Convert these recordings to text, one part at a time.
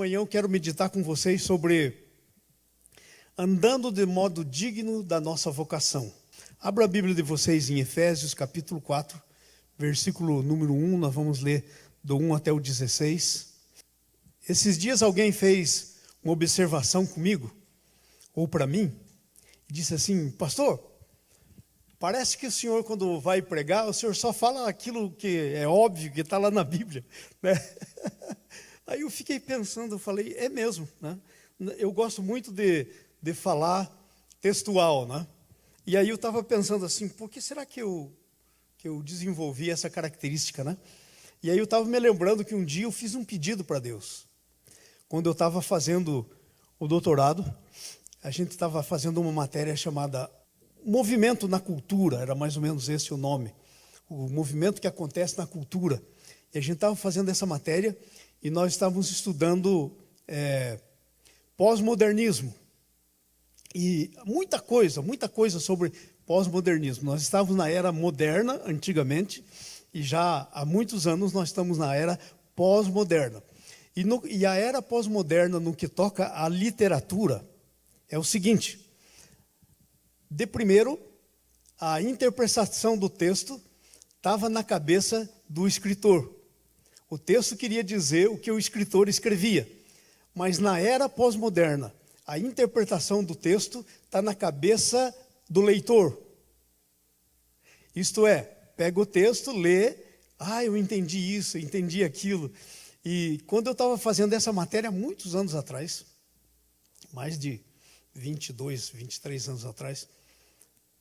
manhã eu quero meditar com vocês sobre andando de modo digno da nossa vocação. Abra a Bíblia de vocês em Efésios capítulo 4, versículo número 1, nós vamos ler do 1 até o 16. Esses dias alguém fez uma observação comigo, ou para mim, e disse assim: pastor, parece que o senhor, quando vai pregar, o senhor só fala aquilo que é óbvio, que está lá na Bíblia, né? Aí eu fiquei pensando, eu falei, é mesmo, né? Eu gosto muito de falar textual, né? E aí eu estava pensando assim, por que será que eu desenvolvi essa característica, né? E aí eu estava me lembrando que um dia eu fiz um pedido para Deus. Quando eu estava fazendo o doutorado, a gente estava fazendo uma matéria chamada Movimento na Cultura, era mais ou menos esse o nome. O movimento que acontece na cultura. E a gente estava fazendo essa matéria e nós estávamos estudando pós-modernismo. E muita coisa sobre pós-modernismo. Nós estávamos na era moderna, antigamente, e já há muitos anos nós estamos na era pós-moderna. E a era pós-moderna, no que toca à literatura, é o seguinte: de primeiro, a interpretação do texto estava na cabeça do escritor. O texto queria dizer o que o escritor escrevia. Mas na era pós-moderna, a interpretação do texto está na cabeça do leitor. Isto é, pega o texto, lê, eu entendi isso, eu entendi aquilo. E quando eu estava fazendo essa matéria, muitos anos atrás, mais de 22, 23 anos atrás,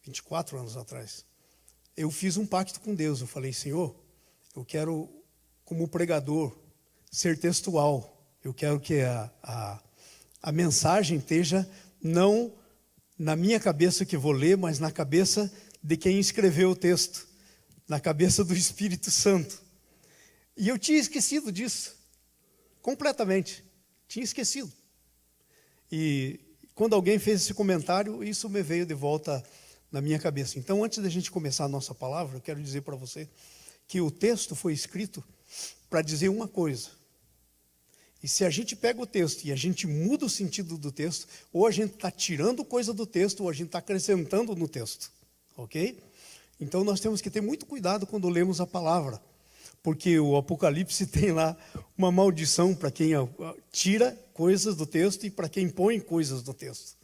24 anos atrás, eu fiz um pacto com Deus. Eu falei: Senhor, eu quero, como pregador, ser textual. Eu quero que a mensagem esteja não na minha cabeça que vou ler, mas na cabeça de quem escreveu o texto, na cabeça do Espírito Santo. E eu tinha esquecido disso, completamente, tinha esquecido. E quando alguém fez esse comentário, isso me veio de volta na minha cabeça. Então, antes da gente começar a nossa palavra, eu quero dizer para você que o texto foi escrito para dizer uma coisa. E se a gente pega o texto e a gente muda o sentido do texto, ou a gente está tirando coisa do texto, ou a gente está acrescentando no texto. Ok? Então nós temos que ter muito cuidado quando lemos a palavra. Porque o Apocalipse tem lá uma maldição para quem tira coisas do texto e para quem põe coisas do texto.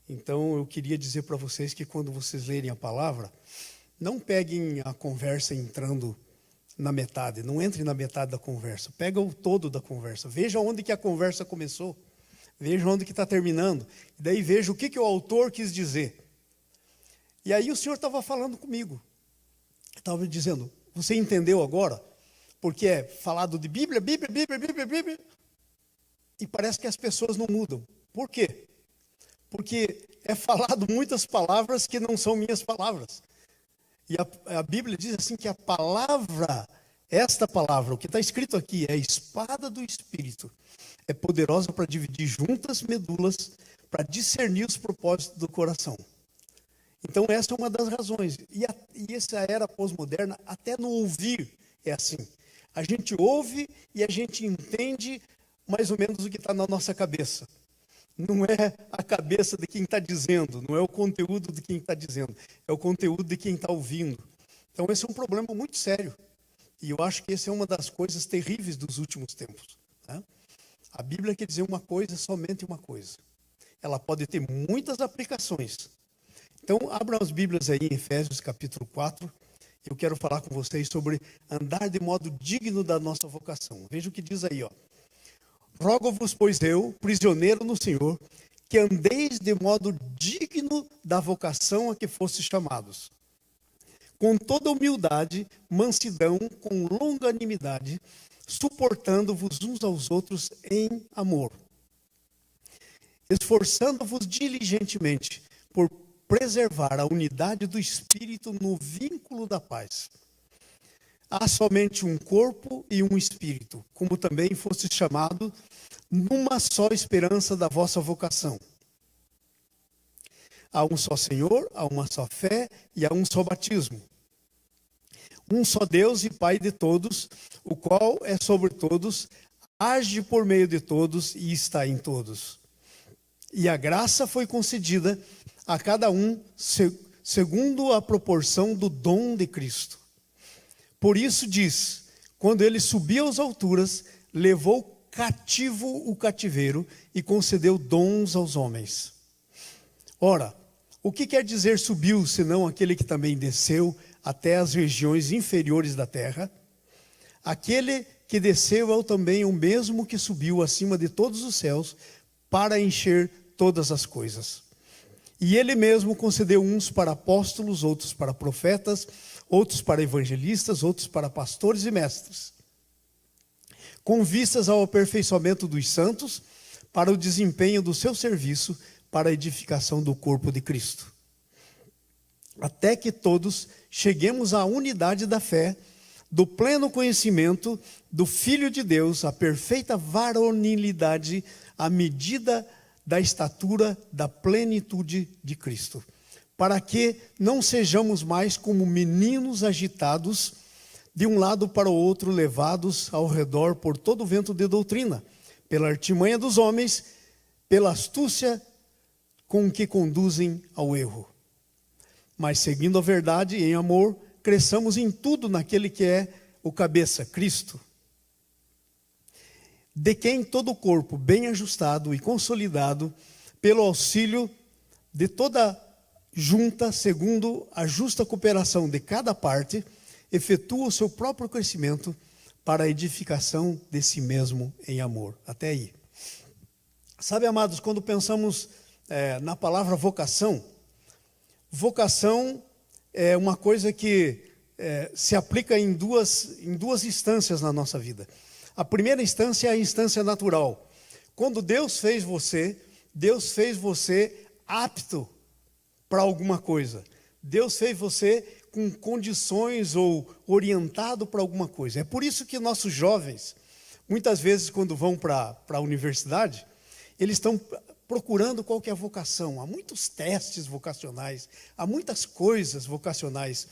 Então eu queria dizer para vocês que quando vocês lerem a palavra, não peguem a conversa entrando na metade, não entre na metade da conversa, pega o todo da conversa, veja onde que a conversa começou, veja onde que está terminando, e daí veja o que o autor quis dizer. E aí o Senhor estava falando comigo, estava dizendo: você entendeu agora? Porque é falado de Bíblia, e parece que as pessoas não mudam. Por quê? Porque é falado muitas palavras que não são minhas palavras. E a Bíblia diz assim que a palavra, esta palavra, o que está escrito aqui, é a espada do Espírito. É poderosa para dividir juntas medulas, para discernir os propósitos do coração. Então essa é uma das razões. E essa era pós-moderna, até no ouvir é assim. A gente ouve e a gente entende mais ou menos o que está na nossa cabeça. Não é a cabeça de quem está dizendo, não é o conteúdo de quem está dizendo, é o conteúdo de quem está ouvindo. Então esse é um problema muito sério. E eu acho que essa é uma das coisas terríveis dos últimos tempos, né? A Bíblia quer dizer uma coisa, somente uma coisa. Ela pode ter muitas aplicações. Então abram as Bíblias aí em Efésios capítulo 4. Eu quero falar com vocês sobre andar de modo digno da nossa vocação. Veja o que diz aí, ó. Rogo-vos, pois eu, prisioneiro no Senhor, que andeis de modo digno da vocação a que fostes chamados, com toda humildade, mansidão, com longanimidade, suportando-vos uns aos outros em amor, esforçando-vos diligentemente por preservar a unidade do Espírito no vínculo da paz. Há somente um corpo e um espírito, como também foste chamado numa só esperança da vossa vocação. Há um só Senhor, há uma só fé e há um só batismo. Um só Deus e Pai de todos, o qual é sobre todos, age por meio de todos e está em todos. E a graça foi concedida a cada um segundo a proporção do dom de Cristo. Por isso diz, quando ele subiu às alturas, levou cativo o cativeiro e concedeu dons aos homens. Ora, o que quer dizer subiu, senão aquele que também desceu até as regiões inferiores da terra? Aquele que desceu é também o mesmo que subiu acima de todos os céus para encher todas as coisas. E ele mesmo concedeu uns para apóstolos, outros para profetas, outros para evangelistas, outros para pastores e mestres, com vistas ao aperfeiçoamento dos santos, para o desempenho do seu serviço, para a edificação do corpo de Cristo. Até que todos cheguemos à unidade da fé, do pleno conhecimento do Filho de Deus, à perfeita varonilidade, à medida da estatura da plenitude de Cristo, para que não sejamos mais como meninos agitados de um lado para o outro, levados ao redor por todo o vento de doutrina, pela artimanha dos homens, pela astúcia com que conduzem ao erro. Mas seguindo a verdade em amor, cresçamos em tudo naquele que é o cabeça, Cristo, de quem todo o corpo, bem ajustado e consolidado, pelo auxílio de toda junta, segundo a justa cooperação de cada parte, efetua o seu próprio crescimento para a edificação de si mesmo em amor. Até aí. Sabe, amados, quando pensamos na palavra vocação, vocação é uma coisa que se aplica em duas instâncias na nossa vida. A primeira instância é a instância natural. Quando Deus fez você apto para alguma coisa. Deus fez você com condições ou orientado para alguma coisa. É por isso que nossos jovens, muitas vezes quando vão para a universidade, eles estão procurando qual que é a vocação. Há muitos testes vocacionais, há muitas coisas vocacionais,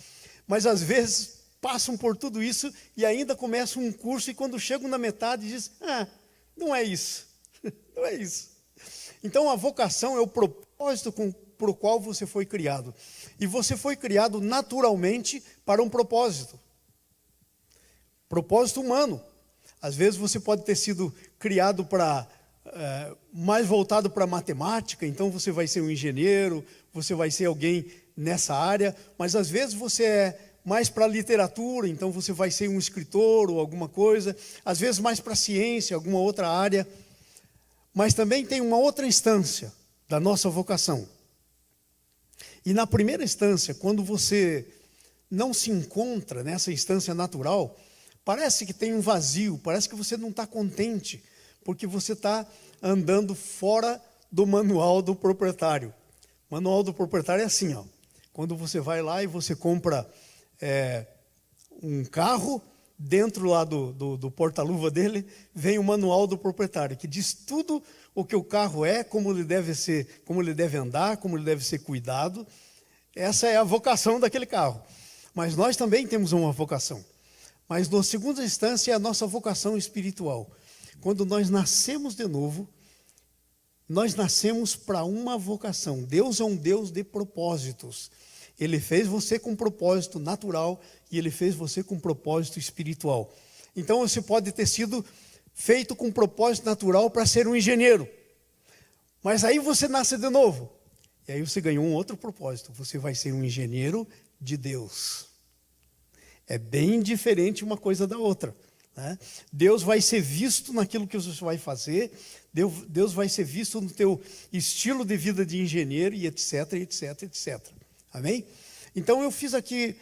mas às vezes passam por tudo isso e ainda começam um curso e quando chegam na metade dizem, não é isso, não é isso. Então a vocação é o propósito para o qual você foi criado. E você foi criado naturalmente para um propósito. Propósito humano. Às vezes você pode ter sido criado para mais voltado para a matemática, então você vai ser um engenheiro, você vai ser alguém nessa área, mas às vezes você é mais para a literatura, então você vai ser um escritor ou alguma coisa, às vezes mais para a ciência, alguma outra área. Mas também tem uma outra instância da nossa vocação. E na primeira instância, quando você não se encontra nessa instância natural, parece que tem um vazio, parece que você não está contente, porque você está andando fora do manual do proprietário. O manual do proprietário é assim, ó. Quando você vai lá e você compra um carro, dentro lá do porta-luva dele, vem o manual do proprietário, que diz tudo o que o carro é, como ele deve ser, como ele deve andar, como ele deve ser cuidado. Essa é a vocação daquele carro. Mas nós também temos uma vocação. Mas, na segunda instância, é a nossa vocação espiritual. Quando nós nascemos de novo, nós nascemos para uma vocação. Deus é um Deus de propósitos. Ele fez você com propósito natural e Ele fez você com propósito espiritual. Então você pode ter sido feito com propósito natural para ser um engenheiro. Mas aí você nasce de novo. E aí você ganhou um outro propósito. Você vai ser um engenheiro de Deus. É bem diferente uma coisa da outra, né? Deus vai ser visto naquilo que você vai fazer. Deus vai ser visto no teu estilo de vida de engenheiro e etc, etc, etc. Amém? Então eu fiz aqui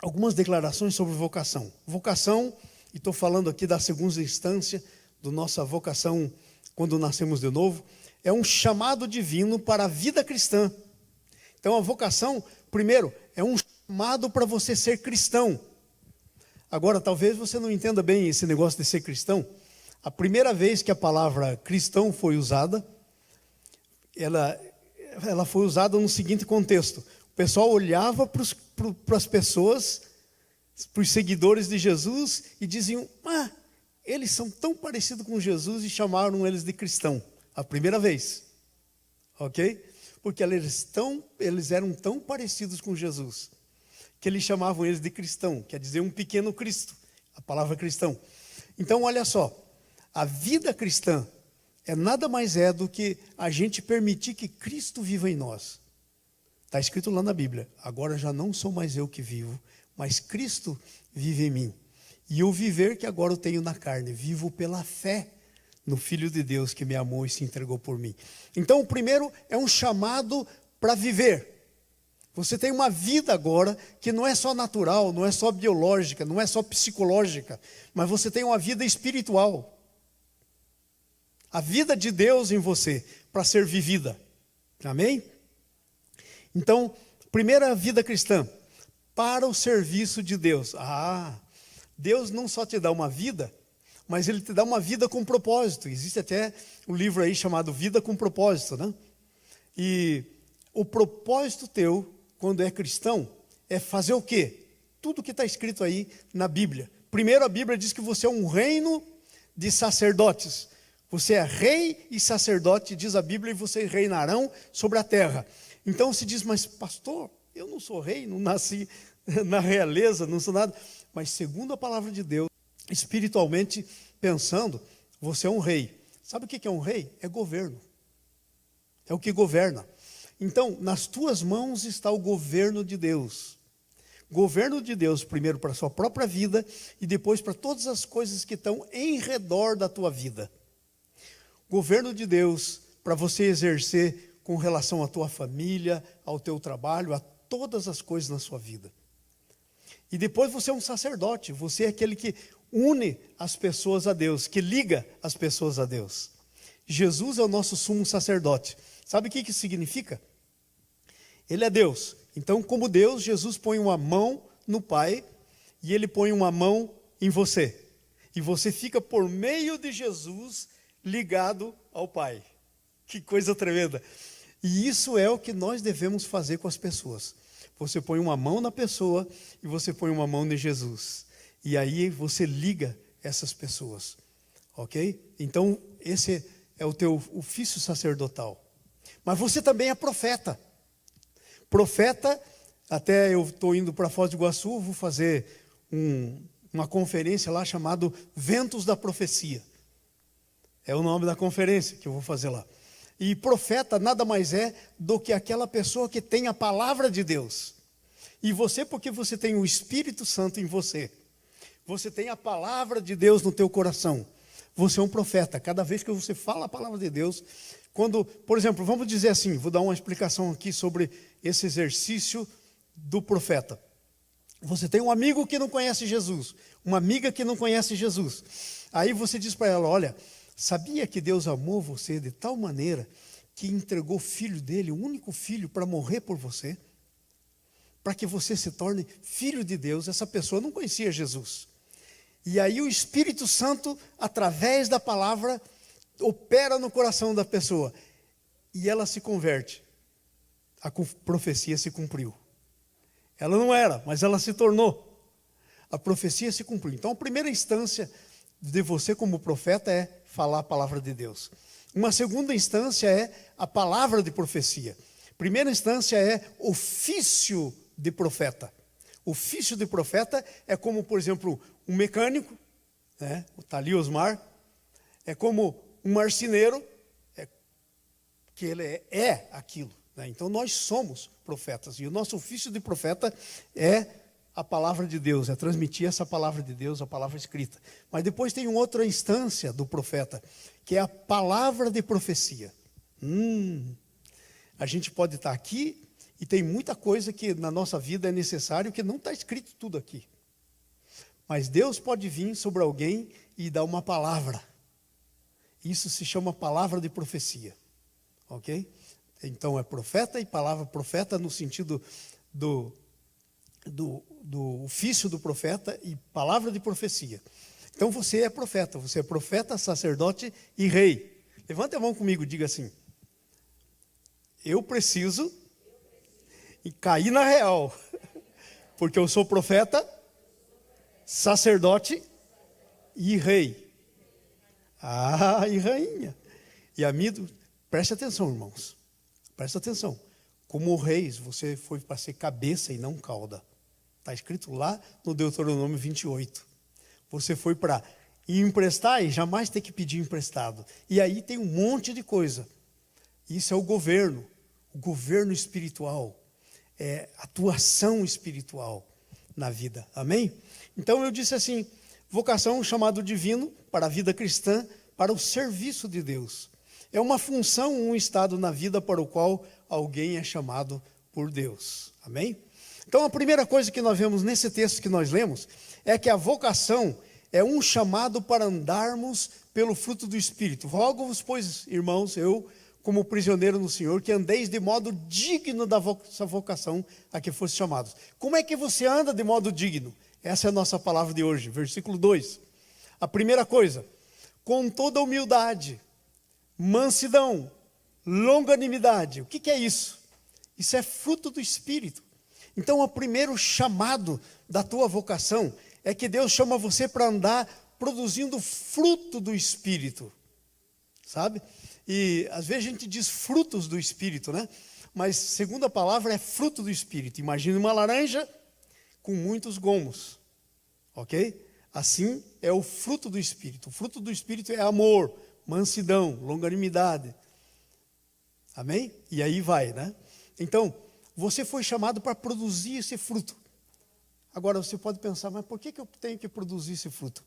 algumas declarações sobre vocação. Vocação, e estou falando aqui da segunda instância da nossa vocação quando nascemos de novo, é um chamado divino para a vida cristã. Então a vocação, primeiro, é um chamado para você ser cristão. Agora, talvez você não entenda bem esse negócio de ser cristão. A primeira vez que a palavra cristão foi usada, ela foi usada no seguinte contexto. O pessoal olhava para as pessoas, para os seguidores de Jesus, e diziam, eles são tão parecidos com Jesus e chamaram eles de cristão, a primeira vez. Ok? Porque eles eram tão parecidos com Jesus, que eles chamavam eles de cristão, quer dizer um pequeno Cristo, a palavra cristão. Então olha só, a vida cristã nada mais do que a gente permitir que Cristo viva em nós. Está escrito lá na Bíblia, agora já não sou mais eu que vivo, mas Cristo vive em mim. E o viver que agora eu tenho na carne, vivo pela fé no Filho de Deus que me amou e se entregou por mim. Então o primeiro é um chamado para viver. Você tem uma vida agora que não é só natural, não é só biológica, não é só psicológica, mas você tem uma vida espiritual. A vida de Deus em você para ser vivida. Amém? Então, primeira vida cristã, para o serviço de Deus. Deus não só te dá uma vida, mas Ele te dá uma vida com propósito. Existe até um livro aí chamado Vida com Propósito, né? E o propósito teu, quando é cristão, é fazer o quê? Tudo que está escrito aí na Bíblia. Primeiro, a Bíblia diz que você é um reino de sacerdotes. Você é rei e sacerdote, diz a Bíblia, e vocês reinarão sobre a terra. Então se diz, mas pastor, eu não sou rei, não nasci na realeza, não sou nada. Mas segundo a palavra de Deus, espiritualmente pensando, você é um rei. Sabe o que é um rei? É governo. É o que governa. Então, nas tuas mãos está o governo de Deus. Governo de Deus, primeiro para a sua própria vida e depois para todas as coisas que estão em redor da tua vida. Governo de Deus para você exercer com relação à tua família, ao teu trabalho, a todas as coisas na sua vida. E depois você é um sacerdote, você é aquele que une as pessoas a Deus, que liga as pessoas a Deus. Jesus é o nosso sumo sacerdote. Sabe o que isso significa? Ele é Deus. Então, como Deus, Jesus põe uma mão no Pai e Ele põe uma mão em você. E você fica por meio de Jesus ligado ao Pai. Que coisa tremenda. E isso é o que nós devemos fazer com as pessoas. Você põe uma mão na pessoa e você põe uma mão em Jesus. E aí você liga essas pessoas. Ok? Então, esse é o teu ofício sacerdotal. Mas você também é profeta. Profeta, até eu estou indo para Foz do Iguaçu, vou fazer uma conferência lá chamada Ventos da Profecia. É o nome da conferência que eu vou fazer lá. E profeta nada mais é do que aquela pessoa que tem a palavra de Deus. E você, porque você tem o Espírito Santo em você. Você tem a palavra de Deus no teu coração. Você é um profeta. Cada vez que você fala a palavra de Deus, quando, por exemplo, vamos dizer assim, vou dar uma explicação aqui sobre esse exercício do profeta. Você tem um amigo que não conhece Jesus, uma amiga que não conhece Jesus. Aí você diz para ela, olha, sabia que Deus amou você de tal maneira que entregou o filho dele, o único filho, para morrer por você? Para que você se torne filho de Deus. Essa pessoa não conhecia Jesus. E aí o Espírito Santo, através da palavra, opera no coração da pessoa. E ela se converte. A profecia se cumpriu. Ela não era, mas ela se tornou. A profecia se cumpriu. Então a primeira instância de você como profeta é falar a palavra de Deus. Uma segunda instância é a palavra de profecia. Primeira instância é ofício de profeta. Ofício de profeta é como, por exemplo, um mecânico, né? Está ali Osmar, é como um marceneiro, que ele é aquilo. Né? Então nós somos profetas, e o nosso ofício de profeta é a palavra de Deus, é transmitir essa palavra de Deus, a palavra escrita. Mas depois tem uma outra instância do profeta, que é a palavra de profecia. A gente pode estar aqui e tem muita coisa que na nossa vida é necessário que não está escrito tudo aqui. Mas Deus pode vir sobre alguém e dar uma palavra. Isso se chama palavra de profecia. Ok? Então é profeta e palavra profeta no sentido do ofício do profeta e palavra de profecia. Então você é profeta, sacerdote e rei. Levante a mão comigo e diga assim: eu preciso e cair na real, porque eu sou profeta, sacerdote e rei. Ah, e rainha. E amido, preste atenção, irmãos. Preste atenção. Como reis, você foi para ser cabeça e não cauda. Está escrito lá no Deuteronômio 28. Você foi para emprestar e jamais ter que pedir emprestado. E aí tem um monte de coisa. Isso é o governo espiritual. É atuação espiritual na vida. Amém? Então eu disse assim, vocação, chamado divino para a vida cristã, para o serviço de Deus. É uma função, um estado na vida para o qual alguém é chamado por Deus. Amém? Então a primeira coisa que nós vemos nesse texto que nós lemos é que a vocação é um chamado para andarmos pelo fruto do Espírito. Rogo-vos, pois, irmãos, eu, como prisioneiro no Senhor, que andeis de modo digno da vossa vocação a que fosse chamados. Como é que você anda de modo digno? Essa é a nossa palavra de hoje, versículo 2. A primeira coisa, com toda humildade, mansidão, longanimidade. O que é isso? Isso é fruto do Espírito. Então, o primeiro chamado da tua vocação é que Deus chama você para andar produzindo fruto do Espírito. Sabe? E às vezes a gente diz frutos do Espírito, né? Mas segunda palavra é fruto do Espírito. Imagine uma laranja com muitos gomos. Ok? Assim é o fruto do Espírito. O fruto do Espírito é amor, mansidão, longanimidade. Amém? E aí vai, né? Então, você foi chamado para produzir esse fruto. Agora você pode pensar, mas por que eu tenho que produzir esse fruto?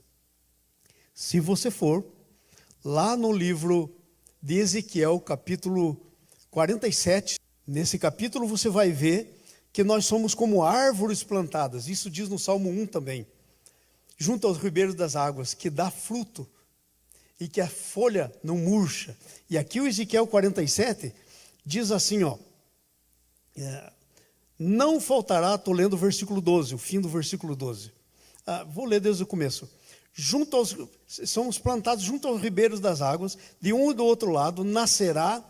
Se você for lá no livro de Ezequiel, capítulo 47, nesse capítulo você vai ver que nós somos como árvores plantadas. Isso diz no Salmo 1 também. Junto aos ribeiros das águas, que dá fruto e que a folha não murcha. E aqui o Ezequiel 47 diz assim, ó, não faltará, estou lendo o versículo 12, o fim do versículo 12. Vou ler desde o começo. Somos plantados junto aos ribeiros das águas, de um e do outro lado nascerá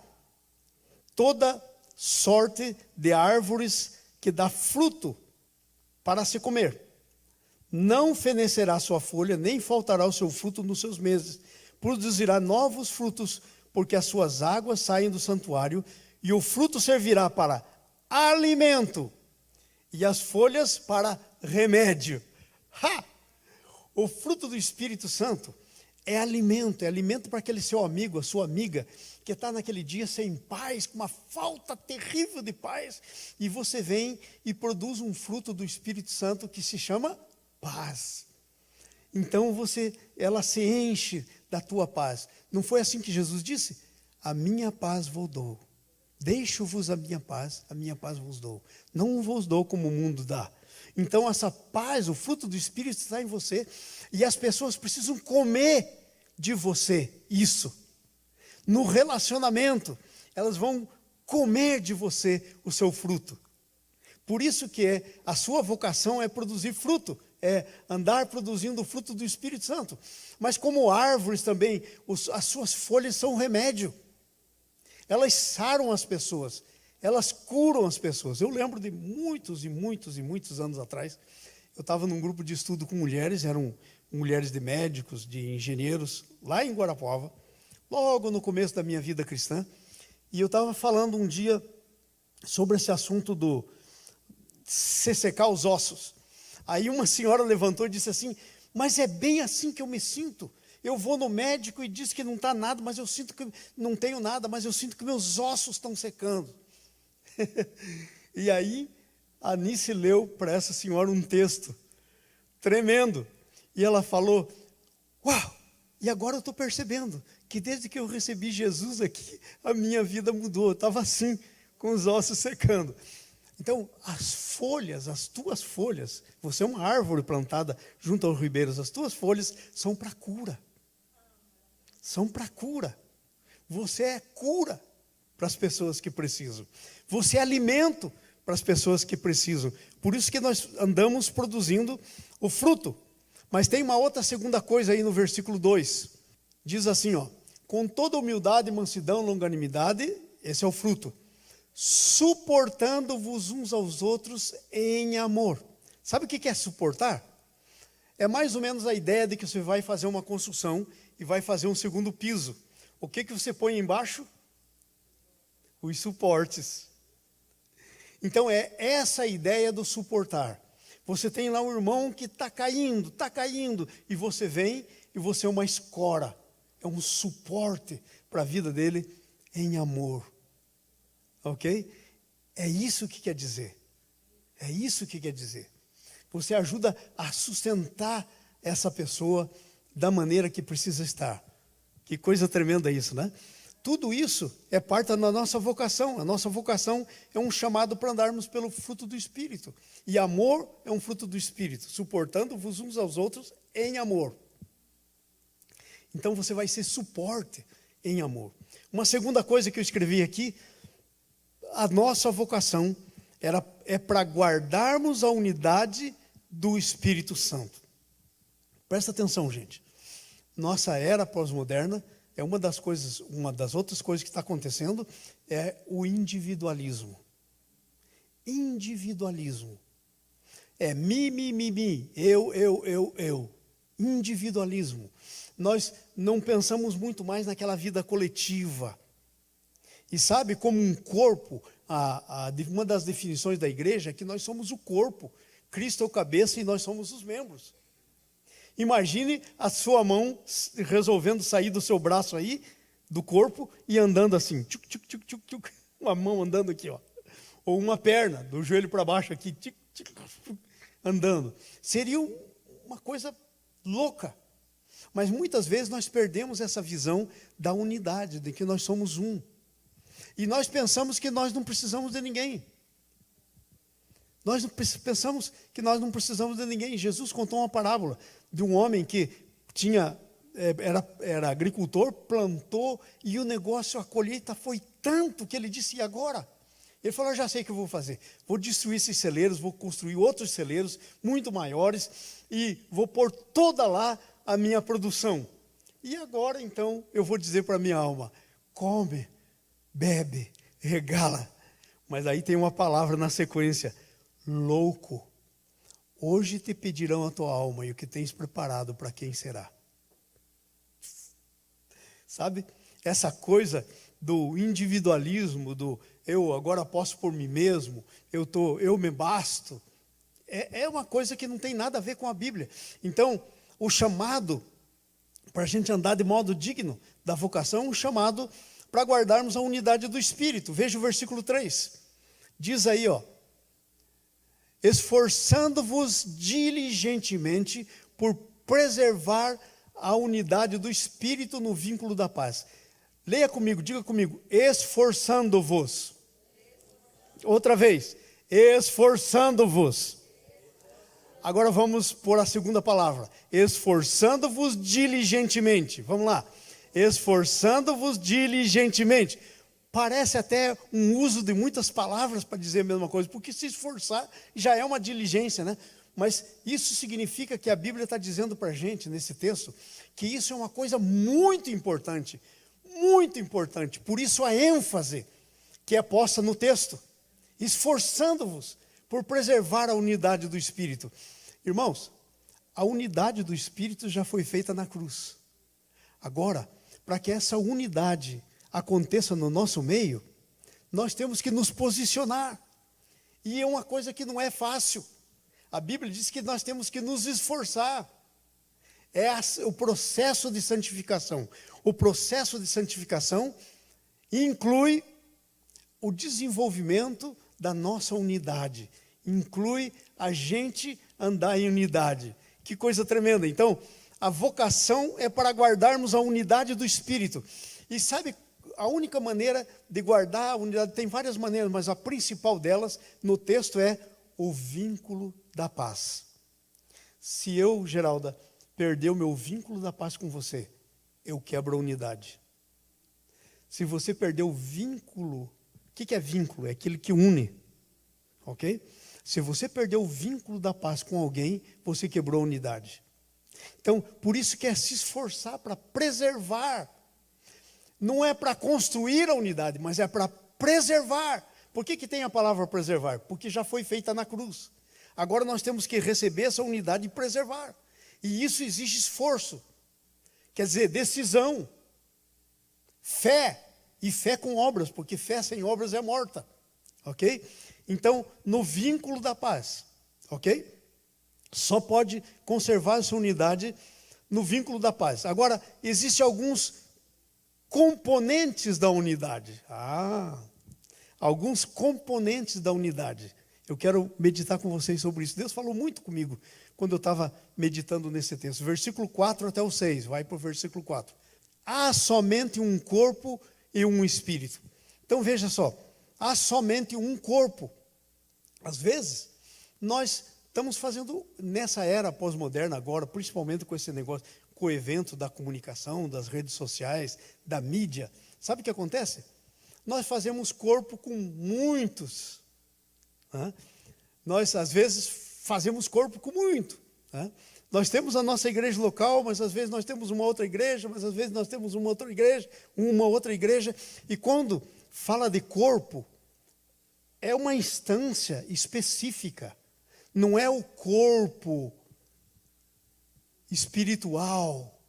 toda sorte de árvores que dá fruto para se comer. Não fenecerá sua folha, nem faltará o seu fruto nos seus meses. Produzirá novos frutos, porque as suas águas saem do santuário, e o fruto servirá para alimento, e as folhas para remédio. Ha! O fruto do Espírito Santo é alimento para aquele seu amigo, a sua amiga, que está naquele dia sem paz, com uma falta terrível de paz, e você vem e produz um fruto do Espírito Santo que se chama paz. Então ela se enche da tua paz. Não foi assim que Jesus disse? A minha paz vos dou. Deixo-vos a minha paz vos dou. Não vos dou como o mundo dá. Então essa paz, o fruto do Espírito está em você, e as pessoas precisam comer de você isso. No relacionamento, elas vão comer de você o seu fruto. Por isso que a sua vocação é produzir fruto, é andar produzindo o fruto do Espírito Santo. Mas como árvores também, as suas folhas são remédio. Elas saram as pessoas, elas curam as pessoas. Eu lembro de muitos anos atrás, eu estava num grupo de estudo com mulheres, eram mulheres de médicos, de engenheiros, lá em Guarapuava, logo no começo da minha vida cristã, e eu estava falando um dia sobre esse assunto do se secar os ossos. Aí uma senhora levantou e disse assim, mas é bem assim que eu me sinto. Eu vou no médico e diz que não está nada, mas eu sinto que não tenho nada, mas eu sinto que meus ossos estão secando. E aí, a Anice leu para essa senhora um texto tremendo. E ela falou, uau, e agora eu estou percebendo que desde que eu recebi Jesus aqui, a minha vida mudou. Eu estava assim, com os ossos secando. Então, as folhas, as tuas folhas, você é uma árvore plantada junto aos ribeiros, as tuas folhas são para cura. São para cura. Você é cura para as pessoas que precisam. Você é alimento para as pessoas que precisam. Por isso que nós andamos produzindo o fruto. Mas tem uma outra segunda coisa aí no versículo 2. Diz assim, ó, com toda humildade, mansidão, longanimidade, esse é o fruto. Suportando-vos uns aos outros em amor. Sabe o que é suportar? É mais ou menos a ideia de que você vai fazer uma construção e vai fazer um segundo piso. O que você põe embaixo? Os suportes. Então é essa a ideia do suportar. Você tem lá um irmão que está caindo, e você vem e você é uma escora, é um suporte para a vida dele em amor. Ok? É isso que quer dizer. É isso que quer dizer. Você ajuda a sustentar essa pessoa da maneira que precisa estar. Que coisa tremenda isso, né? Tudo isso é parte da nossa vocação. A nossa vocação é um chamado para andarmos pelo fruto do Espírito. E amor é um fruto do Espírito, suportando-vos uns aos outros em amor. Então você vai ser suporte em amor. Uma segunda coisa que eu escrevi aqui, a nossa vocação é para guardarmos a unidade do Espírito Santo. Presta atenção, gente. Nossa era pós-moderna é uma das outras coisas que está acontecendo é o individualismo. Individualismo. É mi, eu. Individualismo. Nós não pensamos muito mais naquela vida coletiva. E sabe, como um corpo, uma das definições da igreja é que nós somos o corpo. Cristo é o cabeça e nós somos os membros. Imagine a sua mão resolvendo sair do seu braço aí, do corpo, e andando assim. Tchuc, tchuc, tchuc, tchuc, tchuc, uma mão andando aqui, ó. Ou uma perna, do joelho para baixo aqui, tchuc, tchuc, tchuc, andando. Seria uma coisa louca. Mas muitas vezes nós perdemos essa visão da unidade, de que nós somos um. E nós pensamos que nós não precisamos de ninguém. Nós pensamos que nós não precisamos de ninguém. Jesus contou uma parábola de um homem que era agricultor, plantou, e o negócio, a colheita foi tanto que ele disse, e agora? Ele falou, já sei o que eu vou fazer. Vou destruir esses celeiros, vou construir outros celeiros muito maiores, e vou pôr toda lá a minha produção. E agora, então, eu vou dizer para a minha alma, come, bebe, regala. Mas aí tem uma palavra na sequência, louco. Hoje te pedirão a tua alma e o que tens preparado para quem será. Sabe? Essa coisa do individualismo, do eu agora posso por mim mesmo, eu me basto, é uma coisa que não tem nada a ver com a Bíblia. Então, o chamado para a gente andar de modo digno da vocação, um chamado para guardarmos a unidade do Espírito. Veja o versículo 3. Diz aí, ó, esforçando-vos diligentemente por preservar a unidade do Espírito no vínculo da paz. Leia comigo, diga comigo, esforçando-vos. Outra vez, esforçando-vos. Agora vamos por a segunda palavra, esforçando-vos diligentemente. Vamos lá, esforçando-vos diligentemente. Parece até um uso de muitas palavras para dizer a mesma coisa, porque se esforçar já é uma diligência, né? Mas isso significa que a Bíblia está dizendo para a gente, nesse texto, que isso é uma coisa muito importante, por isso a ênfase que é posta no texto, esforçando-vos por preservar a unidade do Espírito. Irmãos, a unidade do Espírito já foi feita na cruz. Agora, para que essa unidade aconteça no nosso meio, nós temos que nos posicionar. E é uma coisa que não é fácil. A Bíblia diz que nós temos que nos esforçar. É o processo de santificação. O processo de santificação inclui o desenvolvimento da nossa unidade. Inclui a gente andar em unidade. Que coisa tremenda. Então, a vocação é para guardarmos a unidade do Espírito. E sabe, a única maneira de guardar a unidade, tem várias maneiras, mas a principal delas no texto é o vínculo da paz. Se eu, Geralda, perder o meu vínculo da paz com você, eu quebro a unidade. Se você perder o vínculo, o que é vínculo? É aquele que une, ok? Se você perder o vínculo da paz com alguém, você quebrou a unidade. Então, por isso que é se esforçar para preservar. Não é para construir a unidade, mas é para preservar. Por que tem a palavra preservar? Porque já foi feita na cruz. Agora nós temos que receber essa unidade e preservar. E isso exige esforço. Quer dizer, decisão, fé, e fé com obras, porque fé sem obras é morta, ok? Então, no vínculo da paz, ok? Só pode conservar essa unidade no vínculo da paz. Agora, existem alguns componentes da unidade. Alguns componentes da unidade. Eu quero meditar com vocês sobre isso. Deus falou muito comigo quando eu estava meditando nesse texto. Versículo 4 até o 6, vai para o versículo 4. Há somente um corpo e um espírito. Então veja só, há somente um corpo. Às vezes, nós estamos fazendo, nessa era pós-moderna agora, principalmente com esse negócio, com o evento da comunicação, das redes sociais, da mídia. Sabe o que acontece? Nós fazemos corpo com muitos. Nós, às vezes, fazemos corpo com muito. Nós temos a nossa igreja local, mas às vezes nós temos uma outra igreja, mas às vezes nós temos uma outra igreja. E quando fala de corpo, é uma instância específica. Não é o corpo espiritual,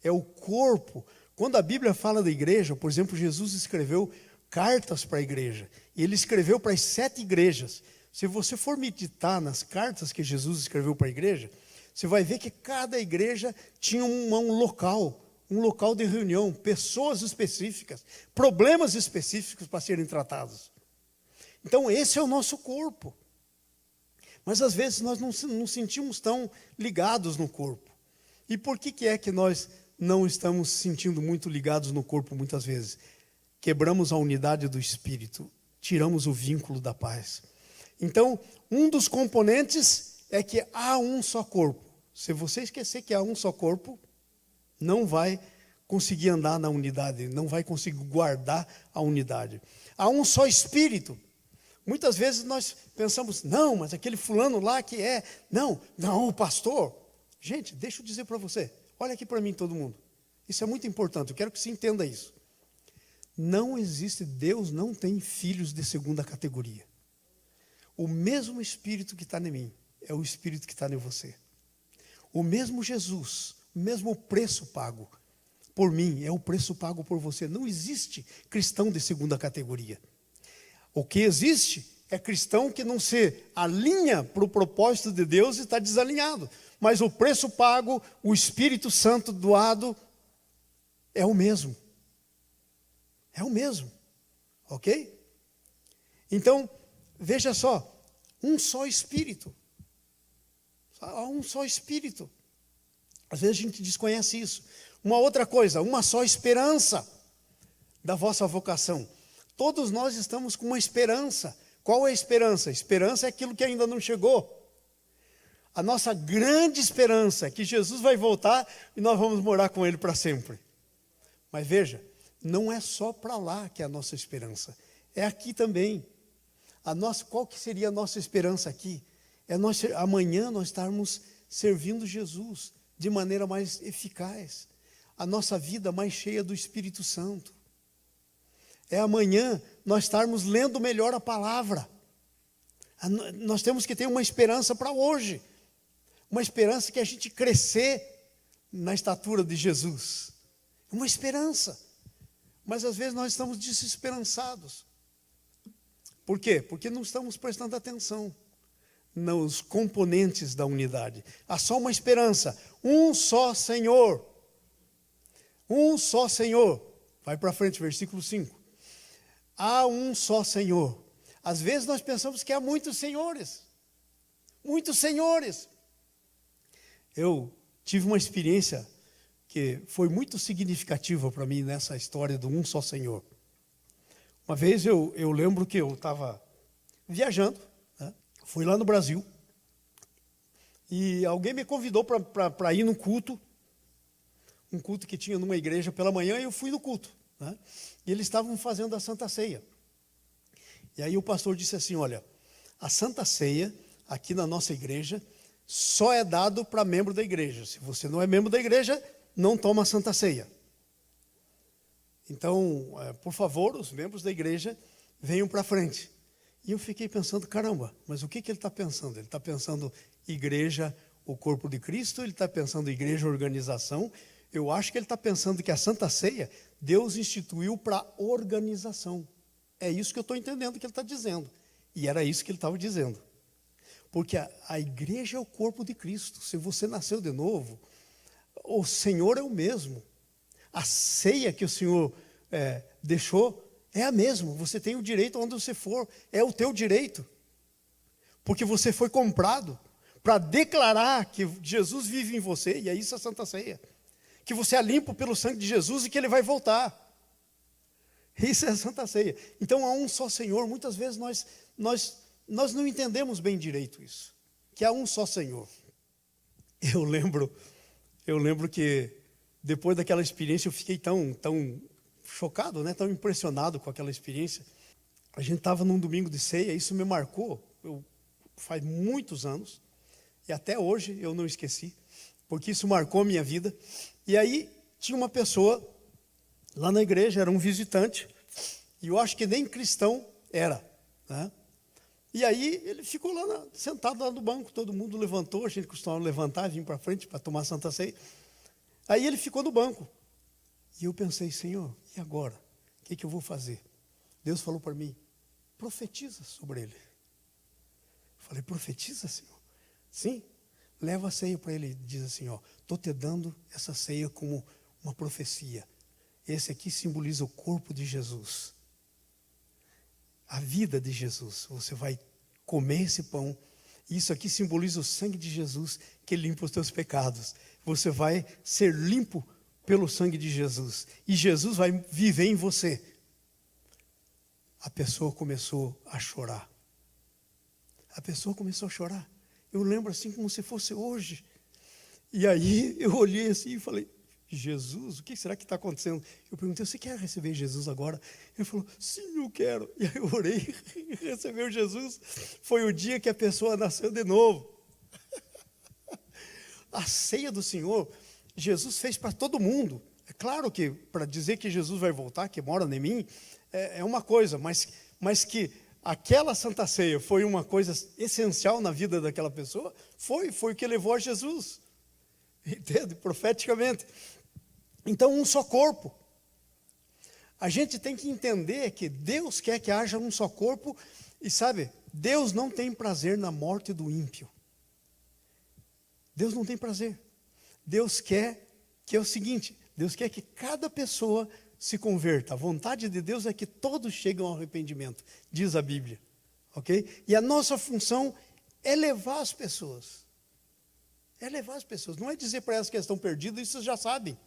é o corpo. Quando a Bíblia fala da igreja, por exemplo, Jesus escreveu cartas para a igreja, e ele escreveu para as 7 igrejas. Se você for meditar nas cartas que Jesus escreveu para a igreja, você vai ver que cada igreja tinha um local de reunião, pessoas específicas, problemas específicos para serem tratados. Então esse é o nosso corpo. Mas às vezes nós não nos sentimos tão ligados no corpo. E por que é que nós não estamos sentindo muito ligados no corpo muitas vezes? Quebramos a unidade do espírito, tiramos o vínculo da paz. Então, um dos componentes é que há um só corpo. Se você esquecer que há um só corpo, não vai conseguir andar na unidade, não vai conseguir guardar a unidade. Há um só espírito. Muitas vezes nós pensamos, não, mas aquele fulano lá que é... Não, o pastor... Gente, deixa eu dizer para você, olha aqui para mim todo mundo. Isso é muito importante, eu quero que você entenda isso. Não existe, Deus não tem filhos de segunda categoria. O mesmo Espírito que está em mim é o Espírito que está em você. O mesmo Jesus, o mesmo preço pago por mim é o preço pago por você. Não existe cristão de segunda categoria. O que existe é cristão que não se alinha para o propósito de Deus e está desalinhado. Mas o preço pago, o Espírito Santo doado, é o mesmo. É o mesmo. Ok? Então, veja só, um só Espírito. Há um só Espírito. Às vezes a gente desconhece isso. Uma outra coisa, uma só esperança da vossa vocação. Todos nós estamos com uma esperança. Qual é a esperança? Esperança é aquilo que ainda não chegou. A nossa grande esperança é que Jesus vai voltar e nós vamos morar com Ele para sempre. Mas veja, não é só para lá que é a nossa esperança. É aqui também. Qual que seria a nossa esperança aqui? Amanhã nós estarmos servindo Jesus de maneira mais eficaz. A nossa vida mais cheia do Espírito Santo. É amanhã nós estarmos lendo melhor a palavra. Nós temos que ter uma esperança para hoje. Uma esperança que a gente crescer na estatura de Jesus. Uma esperança. Mas às vezes nós estamos desesperançados. Por quê? Porque não estamos prestando atenção nos componentes da unidade. Há só uma esperança. Um só Senhor. Um só Senhor. Vai para frente, versículo 5. Há um só Senhor. Às vezes nós pensamos que há muitos senhores. Muitos senhores. Eu tive uma experiência que foi muito significativa para mim nessa história do um só Senhor. Uma vez eu lembro que eu estava viajando, né? Fui lá no Brasil, e alguém me convidou para ir no culto, um culto que tinha numa igreja pela manhã, e eu fui no culto, né? E eles estavam fazendo a Santa Ceia. E aí o pastor disse assim, olha, a Santa Ceia, aqui na nossa igreja, só é dado para membro da igreja. Se você não é membro da igreja, não toma a Santa Ceia. Então, por favor, os membros da igreja venham para frente. E eu fiquei pensando, caramba, mas o que ele está pensando? Ele está pensando igreja, o corpo de Cristo, ele está pensando igreja, organização. Eu acho que ele está pensando que a Santa Ceia, Deus instituiu para organização. É isso que eu estou entendendo que ele está dizendo. E era isso que ele estava dizendo. Porque a igreja é o corpo de Cristo. Se você nasceu de novo, o Senhor é o mesmo. A ceia que o Senhor deixou é a mesma. Você tem o direito onde você for. É o teu direito. Porque você foi comprado para declarar que Jesus vive em você. E é isso a Santa Ceia. Que você é limpo pelo sangue de Jesus e que Ele vai voltar. Isso é a Santa Ceia. Então há um só Senhor. Muitas vezes nós não entendemos bem direito isso. Que há um só Senhor. Eu lembro que depois daquela experiência eu fiquei tão chocado, né? Tão impressionado com aquela experiência. A gente estava num domingo de ceia, isso me marcou. Faz muitos anos. E até hoje eu não esqueci. Porque isso marcou a minha vida. E aí tinha uma pessoa lá na igreja, era um visitante, e eu acho que nem cristão era, né? E aí ele ficou lá sentado lá no banco, todo mundo levantou, a gente costumava levantar e vir para frente para tomar Santa Ceia. Aí ele ficou no banco. E eu pensei, Senhor, e agora? O que eu vou fazer? Deus falou para mim, profetiza sobre ele. Eu falei, profetiza, Senhor? Sim. Leva a ceia para ele e diz assim, estou te dando essa ceia como uma profecia. Esse aqui simboliza o corpo de Jesus. A vida de Jesus. Você vai comer esse pão. Isso aqui simboliza o sangue de Jesus, que limpa os teus pecados. Você vai ser limpo pelo sangue de Jesus. E Jesus vai viver em você. A pessoa começou a chorar. A pessoa começou a chorar. Eu lembro assim como se fosse hoje. E aí eu olhei assim e falei, Jesus, o que será que está acontecendo? Eu perguntei, você quer receber Jesus agora? Ele falou, sim, eu quero. E aí eu orei e recebeu Jesus. Foi o dia que a pessoa nasceu de novo. A ceia do Senhor, Jesus fez para todo mundo. É claro que para dizer que Jesus vai voltar, que mora em mim, é uma coisa, mas que aquela Santa Ceia foi uma coisa essencial na vida daquela pessoa, foi o que levou a Jesus. Entende? Profeticamente. Então, um só corpo. A gente tem que entender que Deus quer que haja um só corpo. E sabe, Deus não tem prazer na morte do ímpio. Deus não tem prazer. Deus quer que é o seguinte, Deus quer que cada pessoa se converta. A vontade de Deus é que todos cheguem ao arrependimento, diz a Bíblia. Ok? E a nossa função é levar as pessoas. É levar as pessoas. Não é dizer para elas que elas estão perdidas, isso já sabem.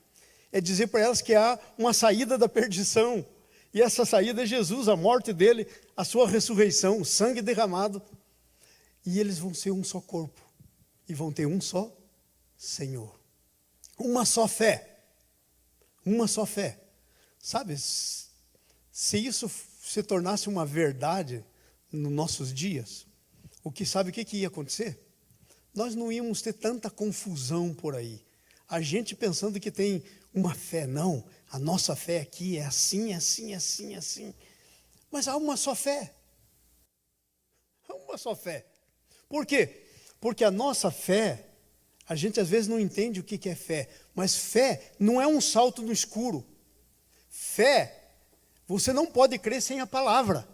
É dizer para elas que há uma saída da perdição. E essa saída é Jesus, a morte dele, a sua ressurreição, o sangue derramado. E eles vão ser um só corpo. E vão ter um só Senhor. Uma só fé. Uma só fé. Sabe, se isso se tornasse uma verdade nos nossos dias, o que ia acontecer? Nós não íamos ter tanta confusão por aí. A gente pensando que tem uma fé, não. A nossa fé aqui é assim, assim, assim, assim. Mas há uma só fé. Há uma só fé. Por quê? Porque a nossa fé, a gente às vezes não entende o que é fé. Mas fé não é um salto no escuro. Fé, você não pode crer sem a palavra.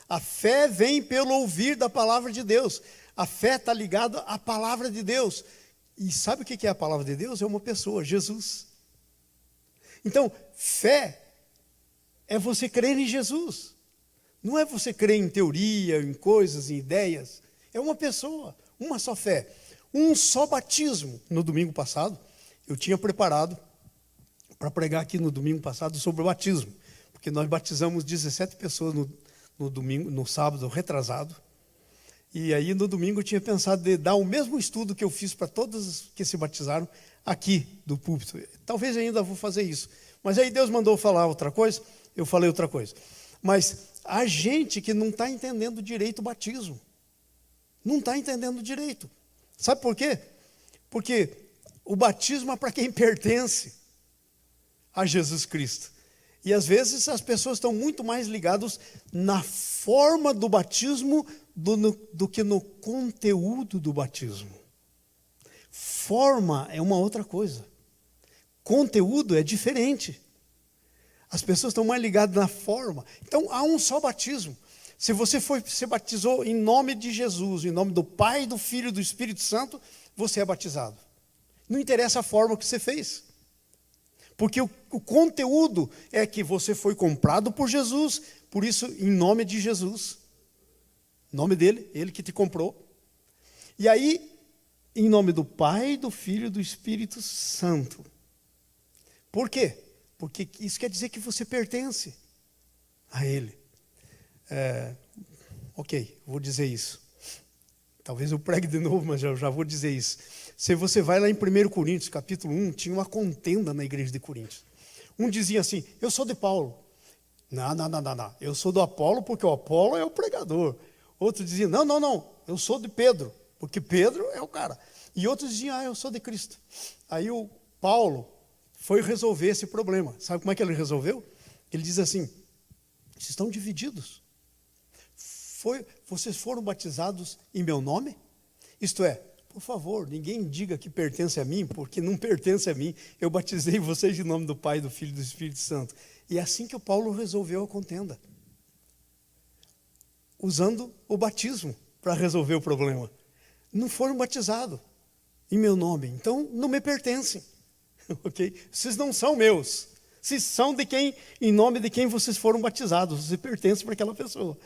A fé vem pelo ouvir da palavra de Deus. A fé está ligada à palavra de Deus. E sabe o que é a palavra de Deus? É uma pessoa, Jesus. Então, fé é você crer em Jesus. Não é você crer em teoria, em coisas, em ideias. É uma pessoa, uma só fé. Um só batismo. No domingo passado, eu tinha preparado para pregar aqui no domingo passado sobre o batismo. Porque nós batizamos 17 pessoas no domingo, no sábado retrasado. E aí no domingo eu tinha pensado de dar o mesmo estudo que eu fiz para todos que se batizaram aqui do púlpito. Talvez ainda vou fazer isso. Mas aí Deus mandou falar outra coisa, eu falei outra coisa. Mas a gente que não está entendendo direito o batismo. Não está entendendo direito. Sabe por quê? Porque o batismo é para quem pertence a Jesus Cristo. E às vezes as pessoas estão muito mais ligadas na forma do batismo do que no conteúdo do batismo. Forma é uma outra coisa. conteúdo é diferente. As pessoas estão mais ligadas na forma. Então, há um só batismo. Se você se batizou em nome de Jesus, em nome do Pai, do Filho e do Espírito Santo, você é batizado. Não interessa a forma que você fez. Porque o conteúdo é que você foi comprado por Jesus, por isso, em nome de Jesus. Em nome dele, ele que te comprou. E aí, em nome do Pai, do Filho e do Espírito Santo. Por quê? Porque isso quer dizer que você pertence a ele. Ok, vou dizer isso. Talvez eu pregue de novo, mas já vou dizer isso. Se você vai lá em 1 Coríntios, capítulo 1, tinha uma contenda na igreja de Coríntios. Um dizia assim, eu sou de Paulo. Não. Eu sou do Apolo porque o Apolo é o pregador. Outro dizia, não, eu sou de Pedro, porque Pedro é o cara. E outros diziam, eu sou de Cristo. Aí o Paulo foi resolver esse problema. Sabe como é que ele resolveu? Ele diz assim, vocês estão divididos. Vocês foram batizados em meu nome? Isto é, por favor, ninguém diga que pertence a mim, porque não pertence a mim. Eu batizei vocês em nome do Pai, do Filho e do Espírito Santo. E é assim que o Paulo resolveu a contenda. Usando o batismo para resolver o problema. Não foram batizados em meu nome, então não me pertencem. Ok? Vocês não são meus. Vocês são de quem, em nome de quem vocês foram batizados. Você pertence para aquela pessoa.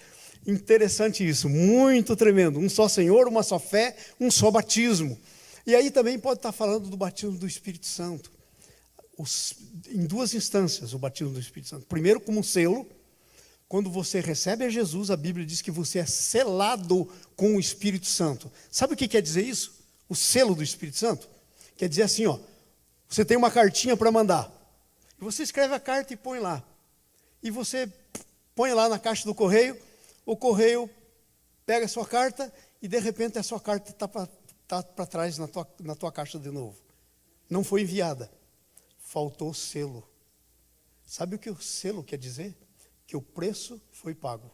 Interessante isso, muito tremendo. Um só Senhor, uma só fé, um só batismo. E aí também pode estar falando do batismo do Espírito Santo. Em duas instâncias, o batismo do Espírito Santo. Primeiro, como um selo. Quando você recebe a Jesus, a Bíblia diz que você é selado com o Espírito Santo. Sabe o que quer dizer isso? O selo do Espírito Santo? Quer dizer assim, você tem uma cartinha para mandar. E você escreve a carta e põe lá. E você põe lá na caixa do correio. O correio pega a sua carta e de repente a sua carta está para trás na tua caixa de novo. Não foi enviada. Faltou selo. Sabe o que o selo quer dizer? Que o preço foi pago.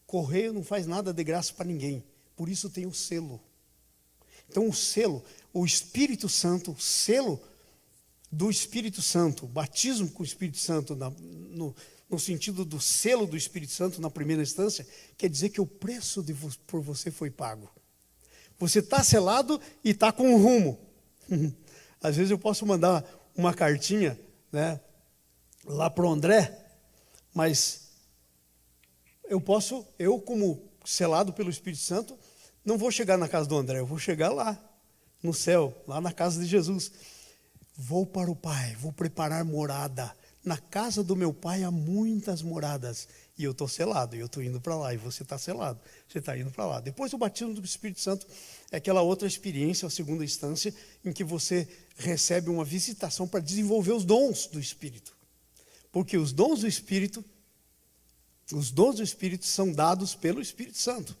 Correio não faz nada de graça para ninguém. Por isso tem o selo. Então o selo, o Espírito Santo, o selo do Espírito Santo, batismo com o Espírito Santo, no sentido do selo do Espírito Santo na primeira instância, quer dizer que o preço por você foi pago. Você está selado e está com um rumo. Às vezes eu posso mandar uma cartinha, né, lá para o André, mas eu como selado pelo Espírito Santo, não vou chegar na casa do André, eu vou chegar lá, no céu, lá na casa de Jesus. Vou para o Pai, vou preparar morada. Na casa do meu Pai há muitas moradas. E eu estou selado, e eu estou indo para lá, e você está selado, você está indo para lá. Depois o batismo do Espírito Santo é aquela outra experiência, a segunda instância, em que você recebe uma visitação para desenvolver os dons do Espírito. Porque os dons do Espírito são dados pelo Espírito Santo.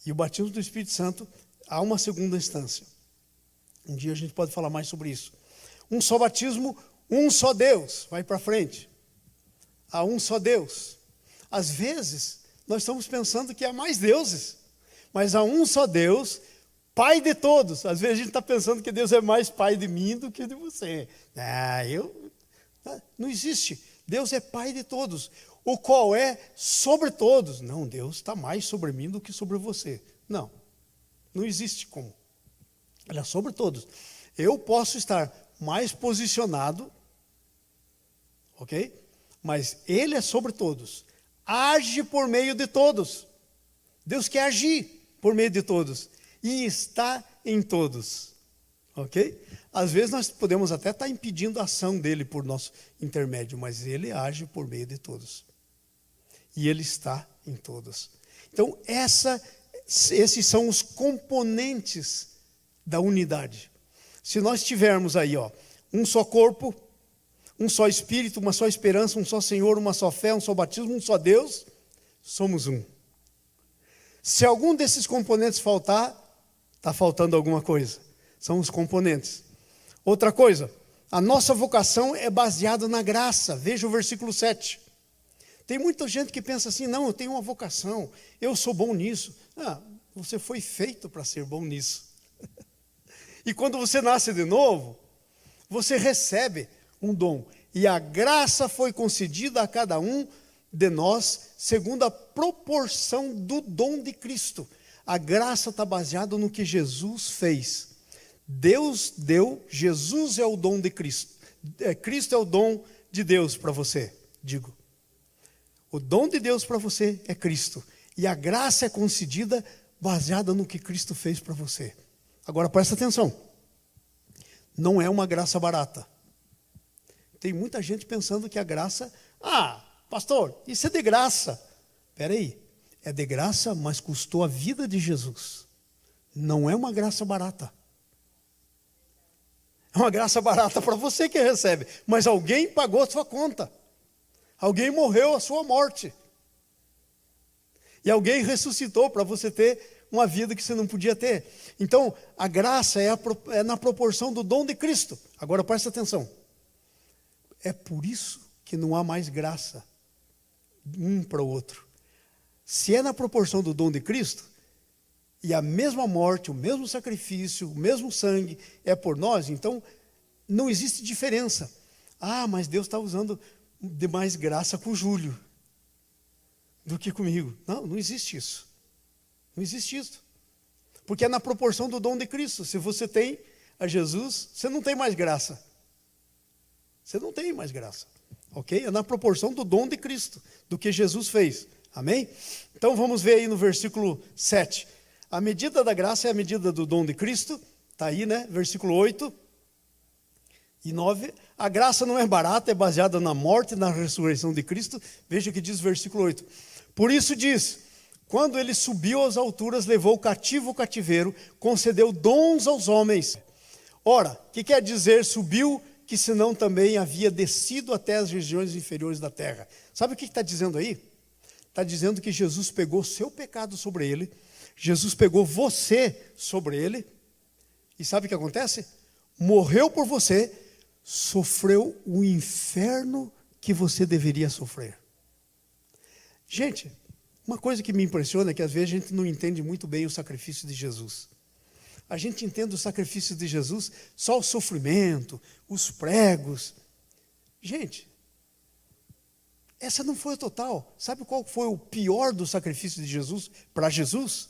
E o batismo do Espírito Santo há uma segunda instância. Um dia a gente pode falar mais sobre isso. Um só batismo, um só Deus. Vai para frente. Há um só Deus. Às vezes, nós estamos pensando que há mais deuses. Mas há um só Deus, Pai de todos. Às vezes a gente está pensando que Deus é mais pai de mim do que de você. Não existe. Deus é Pai de todos. O qual é sobre todos. Não, Deus está mais sobre mim do que sobre você. Não existe como. Ele é sobre todos. Eu posso estar mais posicionado, ok? Mas Ele é sobre todos. Age por meio de todos. Deus quer agir por meio de todos. E está em todos. Ok? Às vezes nós podemos até estar impedindo a ação dele por nosso intermédio, mas Ele age por meio de todos. E Ele está em todos. Então, esses são os componentes da unidade. Se nós tivermos aí, um só corpo, um só Espírito, uma só esperança, um só Senhor, uma só fé, um só batismo, um só Deus, somos um. Se algum desses componentes faltar, está faltando alguma coisa. São os componentes. Outra coisa, a nossa vocação é baseada na graça. Veja o versículo 7. Tem muita gente que pensa assim, não, eu tenho uma vocação, eu sou bom nisso. Você foi feito para ser bom nisso. E quando você nasce de novo, você recebe um dom. E a graça foi concedida a cada um de nós, segundo a proporção do dom de Cristo. A graça está baseada no que Jesus fez. Deus deu, Jesus é o dom de Cristo. Cristo é o dom de Deus para você, digo. O dom de Deus para você é Cristo. E a graça é concedida baseada no que Cristo fez para você. Agora presta atenção. Não é uma graça barata. Tem muita gente pensando que a graça... pastor, isso é de graça. Espera aí. É de graça, mas custou a vida de Jesus. Não é uma graça barata. É uma graça barata para você que recebe. Mas alguém pagou a sua conta. Alguém morreu a sua morte. E alguém ressuscitou para você ter uma vida que você não podia ter. Então, a graça é na proporção do dom de Cristo. Agora presta atenção. É por isso que não há mais graça um para o outro. Se é na proporção do dom de Cristo, e a mesma morte, o mesmo sacrifício, o mesmo sangue é por nós, então não existe diferença. Mas Deus está usando de mais graça com o Júlio do que comigo. Não existe isso. Não existe isso. Porque é na proporção do dom de Cristo. Se você tem a Jesus, você não tem mais graça. Você não tem mais graça. Ok? É na proporção do dom de Cristo, do que Jesus fez. Amém? Então vamos ver aí no versículo 7. A medida da graça é a medida do dom de Cristo. Está aí, né? Versículo 8 e 9. A graça não é barata, é baseada na morte e na ressurreição de Cristo. Veja o que diz o versículo 8. Por isso diz, quando ele subiu às alturas, levou cativo o cativeiro, concedeu dons aos homens. Ora, o que quer dizer subiu, que senão também havia descido até as regiões inferiores da terra? Sabe o que está dizendo aí? Está dizendo que Jesus pegou seu pecado sobre ele, Jesus pegou você sobre ele, e sabe o que acontece? Morreu por você, sofreu o inferno que você deveria sofrer. Gente, uma coisa que me impressiona é que às vezes a gente não entende muito bem o sacrifício de Jesus. A gente entende o sacrifício de Jesus só o sofrimento, os pregos. Gente, essa não foi a total. Sabe qual foi o pior do sacrifício de Jesus para Jesus?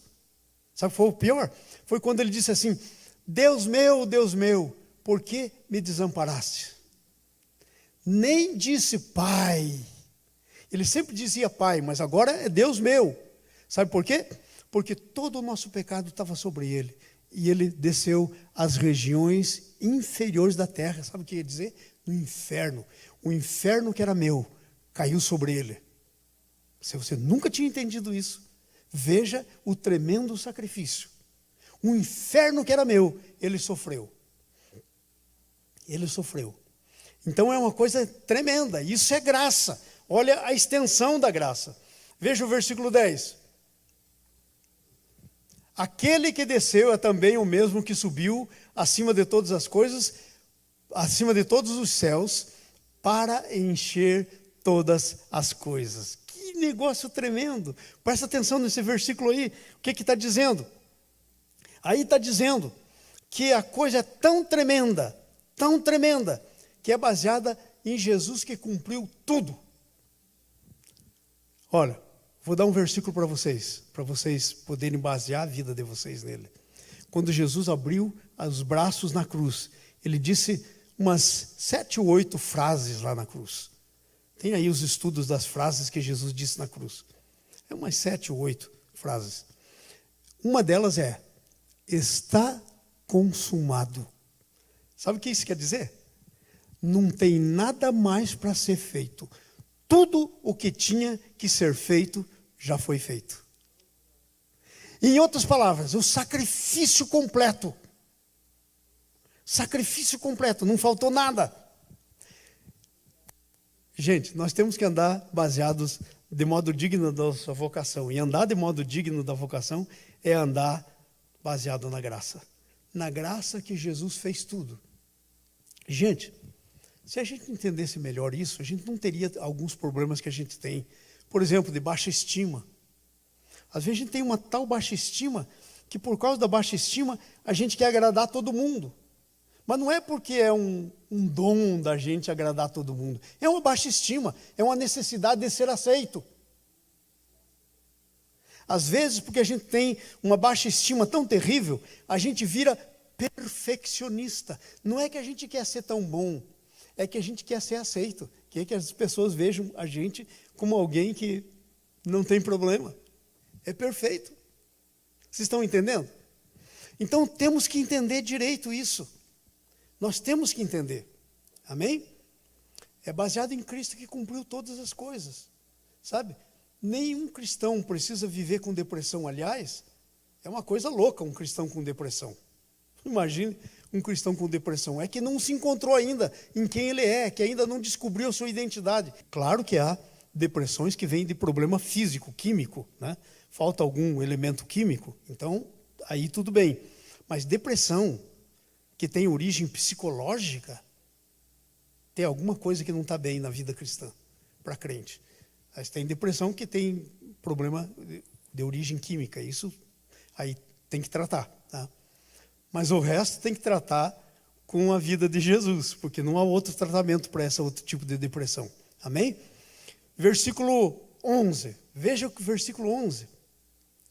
Sabe qual foi o pior? Foi quando ele disse assim, Deus meu, por que me desamparaste? Nem disse Pai. Ele sempre dizia Pai, mas agora é Deus meu. Sabe por quê? Porque todo o nosso pecado estava sobre ele. E ele desceu às regiões inferiores da terra. Sabe o que ia dizer? No inferno. O inferno que era meu, caiu sobre ele. Se você nunca tinha entendido isso, veja o tremendo sacrifício. O inferno que era meu, ele sofreu. Ele sofreu. Então é uma coisa tremenda. Isso é graça. Olha a extensão da graça. Veja o versículo 10. Aquele que desceu é também o mesmo que subiu acima de todas as coisas, acima de todos os céus, para encher todas as coisas. Que negócio tremendo. Presta atenção nesse versículo aí. O que está dizendo? Aí está dizendo que a coisa é tão tremenda, que é baseada em Jesus que cumpriu tudo. Olha, vou dar um versículo para vocês poderem basear a vida de vocês nele. Quando Jesus abriu os braços na cruz, ele disse umas 7 ou 8 frases lá na cruz. Tem aí os estudos das frases que Jesus disse na cruz. É umas 7 ou 8 frases. Uma delas é, está consumado. Sabe o que isso quer dizer? Não tem nada mais para ser feito. Tudo o que tinha que ser feito, já foi feito. Em outras palavras, o sacrifício completo. Sacrifício completo, não faltou nada. Gente, nós temos que andar baseados de modo digno da nossa vocação. E andar de modo digno da vocação é andar baseado na graça. Na graça que Jesus fez tudo. Gente, se a gente entendesse melhor isso, a gente não teria alguns problemas que a gente tem. Por exemplo, de baixa estima. Às vezes a gente tem uma tal baixa estima que por causa da baixa estima a gente quer agradar todo mundo. Mas não é porque é um dom da gente agradar todo mundo. É uma baixa estima, é uma necessidade de ser aceito. Às vezes, porque a gente tem uma baixa estima tão terrível, a gente vira perfeccionista. Não é que a gente quer ser tão bom, é que a gente quer ser aceito. Quer que as pessoas vejam a gente como alguém que não tem problema. É perfeito. Vocês estão entendendo? Então temos que entender direito isso. Nós temos que entender. Amém? É baseado em Cristo que cumpriu todas as coisas. Sabe? Nenhum cristão precisa viver com depressão. Aliás, é uma coisa louca um cristão com depressão. Imagine um cristão com depressão. É que não se encontrou ainda em quem ele é, que ainda não descobriu a sua identidade. Claro que há depressões que vêm de problema físico, químico, né? Falta algum elemento químico, então aí tudo bem. Mas depressão que tem origem psicológica, tem alguma coisa que não está bem na vida cristã, para crente. Mas tem depressão que tem problema de origem química, isso aí tem que tratar. Tá? Mas o resto tem que tratar com a vida de Jesus, porque não há outro tratamento para esse outro tipo de depressão. Amém? Versículo 11, veja o versículo 11.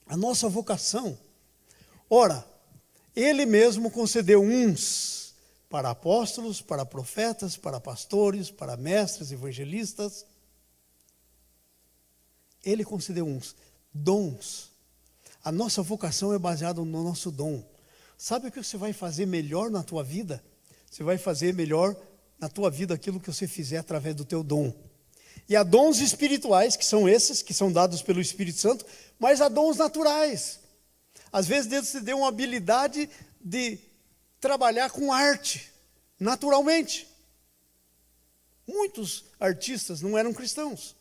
A nossa vocação. Ora, Ele mesmo concedeu uns para apóstolos, para profetas, para pastores, para mestres, evangelistas. Ele concedeu uns dons. A nossa vocação é baseada no nosso dom. Sabe o que você vai fazer melhor na tua vida? Você vai fazer melhor na tua vida aquilo que você fizer através do teu dom. E há dons espirituais, que são esses, que são dados pelo Espírito Santo, mas há dons naturais. Às vezes Deus te deu uma habilidade de trabalhar com arte, naturalmente. Muitos artistas não eram cristãos.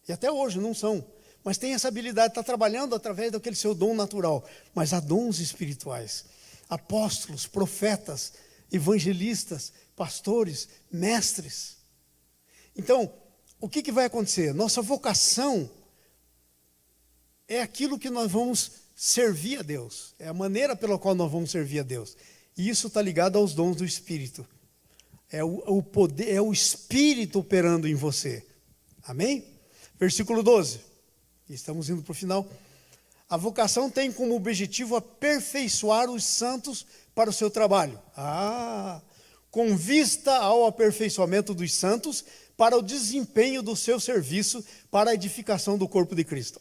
E até hoje não são. Mas tem essa habilidade, está trabalhando através daquele seu dom natural. Mas há dons espirituais. Apóstolos, profetas, evangelistas, pastores, mestres. Então, o que vai acontecer? Nossa vocação é aquilo que nós vamos servir a Deus. É a maneira pela qual nós vamos servir a Deus. E isso está ligado aos dons do Espírito. É o poder, é o Espírito operando em você. Amém? Versículo 12. Estamos indo para o final. A vocação tem como objetivo aperfeiçoar os santos para o seu trabalho. Com vista ao aperfeiçoamento dos santos para o desempenho do seu serviço para a edificação do corpo de Cristo.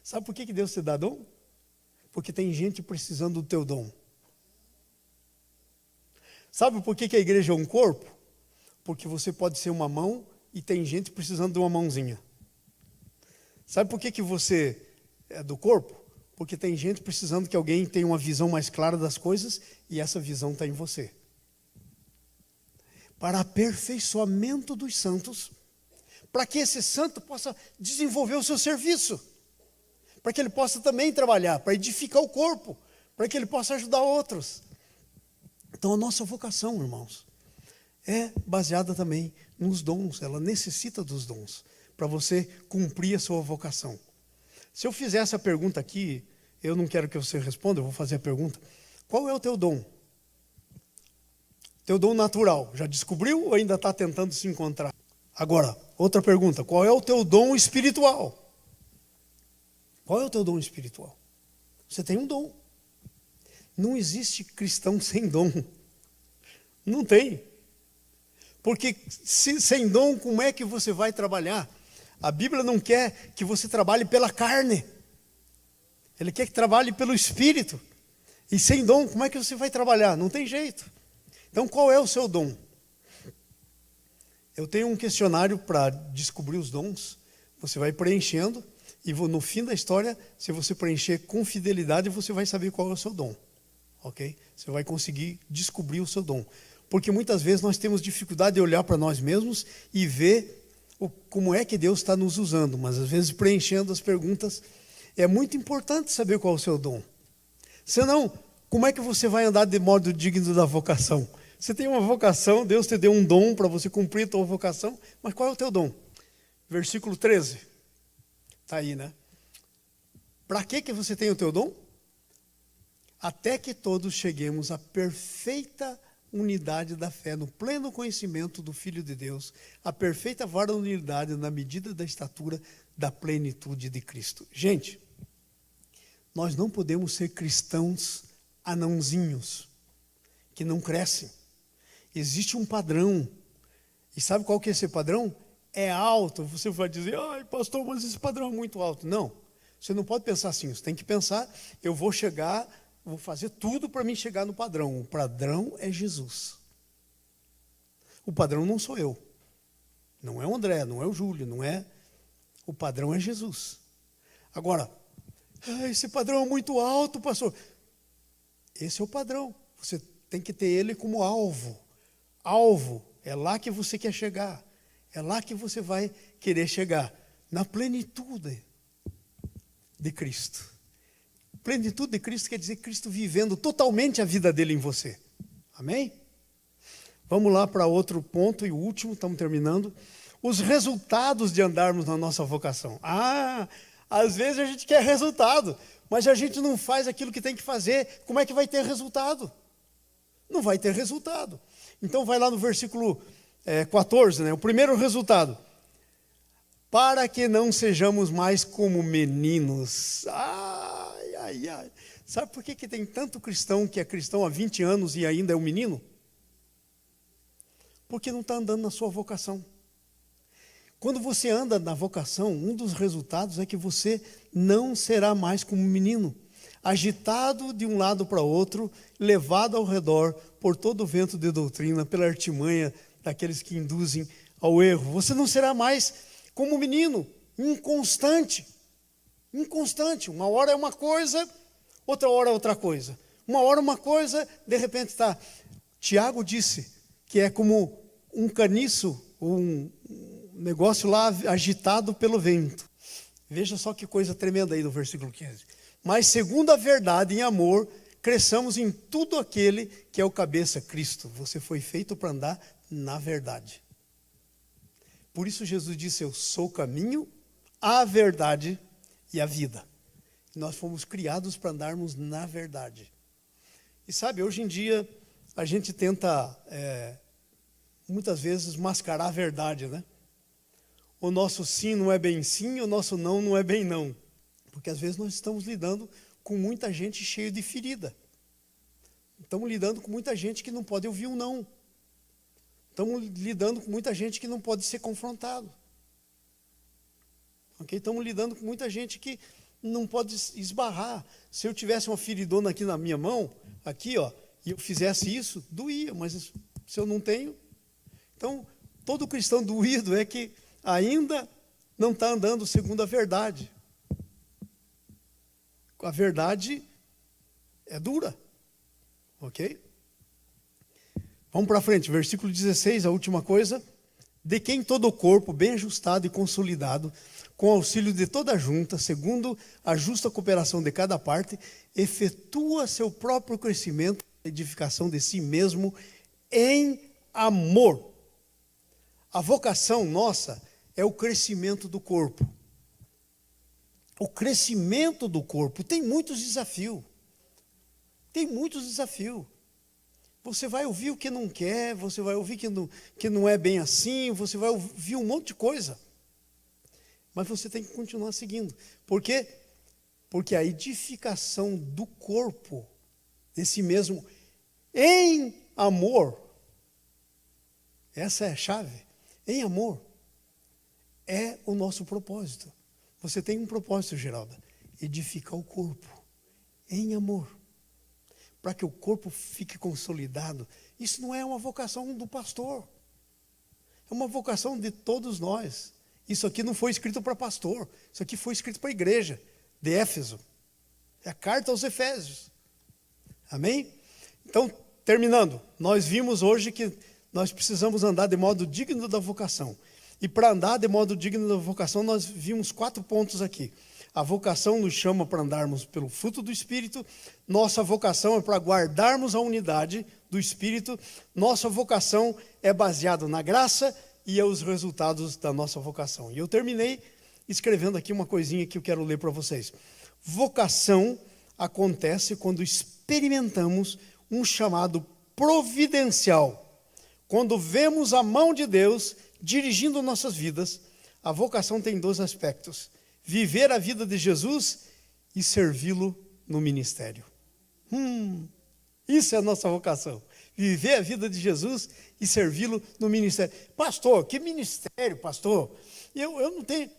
Sabe por que Deus te dá dom? Porque tem gente precisando do teu dom. Sabe por que a igreja é um corpo? Porque você pode ser uma mão e tem gente precisando de uma mãozinha. Sabe por que você é do corpo? Porque tem gente precisando que alguém tenha uma visão mais clara das coisas e essa visão está em você. Para aperfeiçoamento dos santos, para que esse santo possa desenvolver o seu serviço, para que ele possa também trabalhar, para edificar o corpo, para que ele possa ajudar outros. Então a nossa vocação, irmãos, é baseada também nos dons, ela necessita dos dons, para você cumprir a sua vocação. Se eu fizer essa pergunta aqui, eu não quero que você responda, eu vou fazer a pergunta. Qual é o teu dom? Teu dom natural, já descobriu ou ainda está tentando se encontrar? Agora, outra pergunta, qual é o teu dom espiritual? Qual é o teu dom espiritual? Você tem um dom. Não existe cristão sem dom. Não tem. Porque sem dom, como é que você vai trabalhar? A Bíblia não quer que você trabalhe pela carne. Ele quer que trabalhe pelo Espírito. E sem dom, como é que você vai trabalhar? Não tem jeito. Então, qual é o seu dom? Eu tenho um questionário para descobrir os dons. Você vai preenchendo e no fim da história, se você preencher com fidelidade, você vai saber qual é o seu dom. Ok? Você vai conseguir descobrir o seu dom. Porque muitas vezes nós temos dificuldade de olhar para nós mesmos e ver como é que Deus está nos usando. Mas às vezes preenchendo as perguntas, é muito importante saber qual é o seu dom. Senão, como é que você vai andar de modo digno da vocação? Você tem uma vocação, Deus te deu um dom para você cumprir a tua vocação, mas qual é o teu dom? Versículo 13. Está aí, né? Para que você tem o teu dom? Até que todos cheguemos à perfeita unidade da fé, no pleno conhecimento do Filho de Deus, a perfeita varonilidade na medida da estatura da plenitude de Cristo. Gente, nós não podemos ser cristãos anãozinhos, que não crescem. Existe um padrão. E sabe qual que é esse padrão? É alto. Você vai dizer, ai pastor, mas esse padrão é muito alto. Não, você não pode pensar assim. Você tem que pensar, eu vou chegar, vou fazer tudo para mim chegar no padrão. O padrão é Jesus. O padrão não sou eu. Não é o André, não é o Júlio, não é. O padrão é Jesus. Agora, esse padrão é muito alto, pastor. Esse é o padrão. Você tem que ter ele como alvo. Alvo, é lá que você quer chegar. É lá que você vai querer chegar. Na plenitude de Cristo. Plenitude de Cristo quer dizer Cristo vivendo totalmente a vida dele em você. Amém? Vamos lá para outro ponto e o último, estamos terminando. Os resultados de andarmos na nossa vocação. Às vezes a gente quer resultado, mas a gente não faz aquilo que tem que fazer. Como é que vai ter resultado? Não vai ter resultado. Então vai lá no versículo 14, né? O primeiro resultado. Para que não sejamos mais como meninos. Ai. Sabe por que tem tanto cristão que é cristão há 20 anos e ainda é um menino? Porque não está andando na sua vocação. Quando você anda na vocação, um dos resultados é que você não será mais como um menino, agitado de um lado para outro, levado ao redor por todo o vento de doutrina, pela artimanha daqueles que induzem ao erro. Você não será mais como um menino, inconstante. Uma hora é uma coisa, outra hora é outra coisa. Uma hora uma coisa, de repente está. Tiago disse que é como um caniço, um negócio lá agitado pelo vento. Veja só que coisa tremenda aí no versículo 15. Mas segundo a verdade em amor, cresçamos em tudo aquele que é o cabeça, Cristo. Você foi feito para andar na verdade. Por isso Jesus disse, eu sou o caminho, a verdade e a vida. Nós fomos criados para andarmos na verdade. E sabe, hoje em dia, a gente tenta, muitas vezes, mascarar a verdade, né? O nosso sim não é bem sim, o nosso não não é bem não. Porque às vezes nós estamos lidando com muita gente cheia de ferida. Estamos lidando com muita gente que não pode ouvir um não. Estamos lidando com muita gente que não pode ser confrontado. Okay? Estamos lidando com muita gente que não pode esbarrar. Se eu tivesse uma feridona aqui na minha mão, aqui, ó, e eu fizesse isso, doía, mas se eu não tenho. Então, todo cristão doído é que ainda não está andando segundo a verdade. A verdade é dura. Ok? Vamos para frente, versículo 16, a última coisa. De quem todo o corpo, bem ajustado e consolidado, com auxílio de toda a junta, segundo a justa cooperação de cada parte, efetua seu próprio crescimento, edificação de si mesmo em amor. A vocação nossa é o crescimento do corpo. O crescimento do corpo tem muitos desafios. Você vai ouvir o que não quer, você vai ouvir que não é bem assim, você vai ouvir um monte de coisa. Mas você tem que continuar seguindo. Por quê? Porque a edificação do corpo, desse mesmo, em amor, essa é a chave, em amor, é o nosso propósito. Você tem um propósito, Geralda, edificar o corpo, em amor. Para que o corpo fique consolidado. Isso não é uma vocação do pastor. É uma vocação de todos nós. Isso aqui não foi escrito para pastor. Isso aqui foi escrito para a igreja de Éfeso. É a carta aos Efésios. Amém? Então, terminando. Nós vimos hoje que nós precisamos andar de modo digno da vocação. E para andar de modo digno da vocação, nós vimos 4 pontos aqui. A vocação nos chama para andarmos pelo fruto do Espírito. Nossa vocação é para guardarmos a unidade do Espírito. Nossa vocação é baseada na graça e os resultados da nossa vocação. E eu terminei escrevendo aqui uma coisinha que eu quero ler para vocês. Vocação acontece quando experimentamos um chamado providencial. Quando vemos a mão de Deus dirigindo nossas vidas, a vocação tem 2 aspectos: viver a vida de Jesus e servi-lo no ministério. Isso é a nossa vocação. Viver a vida de Jesus e servi-lo no ministério. Pastor, que ministério, pastor? Eu não tenho.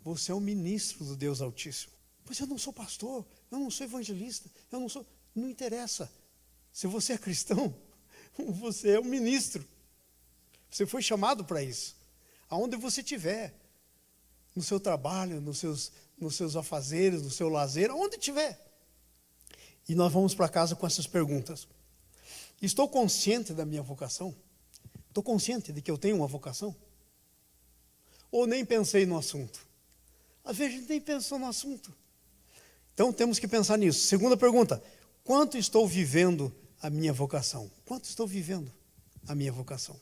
Você é um ministro do Deus Altíssimo. Mas eu não sou pastor, eu não sou evangelista, eu não sou. Não interessa. Se você é cristão, você é um ministro. Você foi chamado para isso. Aonde você estiver, no seu trabalho, nos seus afazeres, no seu lazer, aonde estiver. E nós vamos para casa com essas perguntas. Estou consciente da minha vocação? Estou consciente de que eu tenho uma vocação? Ou nem pensei no assunto? Às vezes a gente nem pensou no assunto. Então temos que pensar nisso. Segunda pergunta: quanto estou vivendo a minha vocação? Quanto estou vivendo a minha vocação?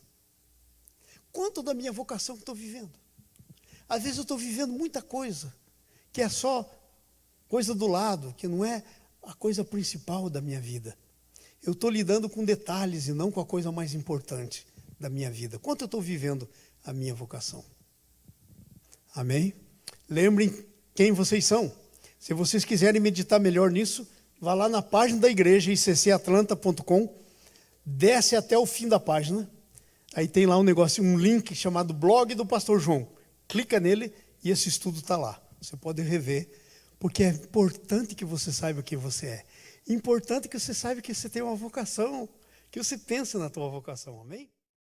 Quanto da minha vocação estou vivendo? Às vezes eu estou vivendo muita coisa, que é só coisa do lado, que não é a coisa principal da minha vida. Eu estou lidando com detalhes e não com a coisa mais importante da minha vida. Quanto eu estou vivendo a minha vocação? Amém? Lembrem quem vocês são. Se vocês quiserem meditar melhor nisso, vá lá na página da igreja, iccatlanta.com, desce até o fim da página. Aí tem lá um link chamado Blog do Pastor João. Clica nele e esse estudo está lá. Você pode rever, porque é importante que você saiba quem você é. Importante que você saiba que você tem uma vocação, que você pense na tua vocação. Amém?